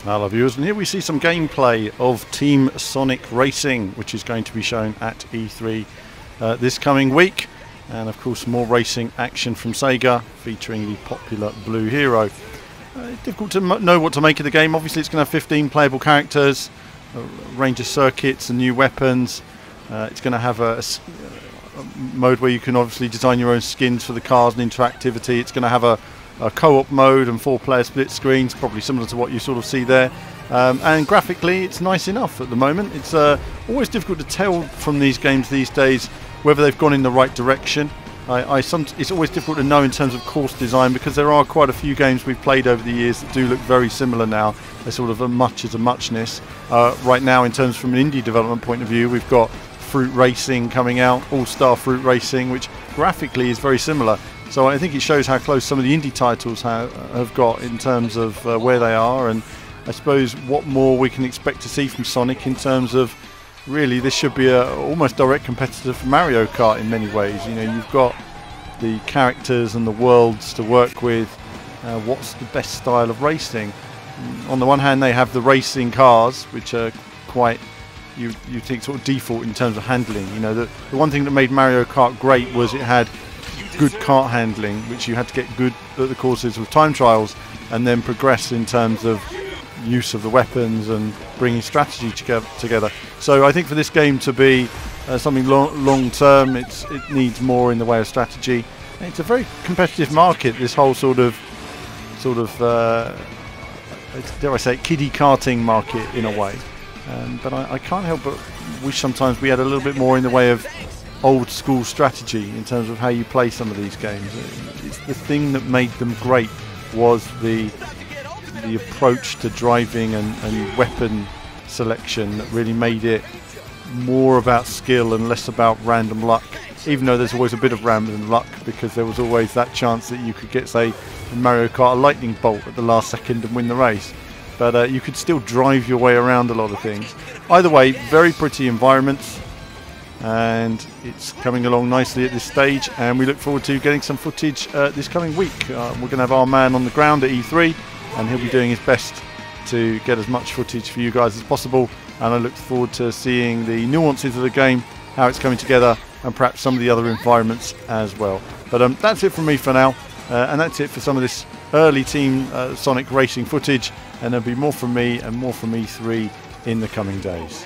Hello viewers, and here we see some gameplay of Team Sonic Racing, which is going to be shown at E3 this coming week, and of course more racing action from Sega featuring the popular Blue Hero. Difficult to know what to make of the game. Obviously it's going to have 15 playable characters, a range of circuits and new weapons. It's going to have a mode where you can obviously design your own skins for the cars and interactivity. It's going to have a co-op mode and 4-player split screens, probably similar to what you sort of see there. And graphically it's nice enough at the moment. It's always difficult to tell from these games these days whether they've gone in the right direction. It's always difficult to know in terms of course design, because there are quite a few games we've played over the years that do look very similar now. They're sort of a much as a muchness. Right now, in terms from an indie development point of view, we've got Fruit Racing coming out, All-Star Fruit Racing, which graphically is very similar. So I think it shows how close some of the indie titles have got in terms of where they are, and I suppose what more we can expect to see from Sonic in terms of, really this should be a almost direct competitor for Mario Kart in many ways. You know, you've got the characters and the worlds to work with. What's the best style of racing? On the one hand, they have the racing cars, which are quite, you think, sort of default in terms of handling. You know, the one thing that made Mario Kart great was it had good kart handling, which you had to get good at the courses with time trials and then progress in terms of use of the weapons and bringing strategy together. So I think for this game to be something long term, it needs more in the way of strategy. And it's a very competitive market, this whole sort of dare I say it, kiddie karting market in a way. But I can't help but wish sometimes we had a little bit more in the way of old school strategy in terms of how you play some of these games. It's the thing that made them great was the approach to driving and weapon selection that really made it more about skill and less about random luck, even though there's always a bit of random luck, because there was always that chance that you could get, say in Mario Kart, a lightning bolt at the last second and win the race. But you could still drive your way around a lot of things. Either way, very pretty environments, and it's coming along nicely at this stage, and we look forward to getting some footage this coming week. We're going to have our man on the ground at E3, and he'll be doing his best to get as much footage for you guys as possible, and I look forward to seeing the nuances of the game, how it's coming together, and perhaps some of the other environments as well. But that's it from me for now, and that's it for some of this early Team Sonic Racing footage, and there'll be more from me and more from E3 in the coming days.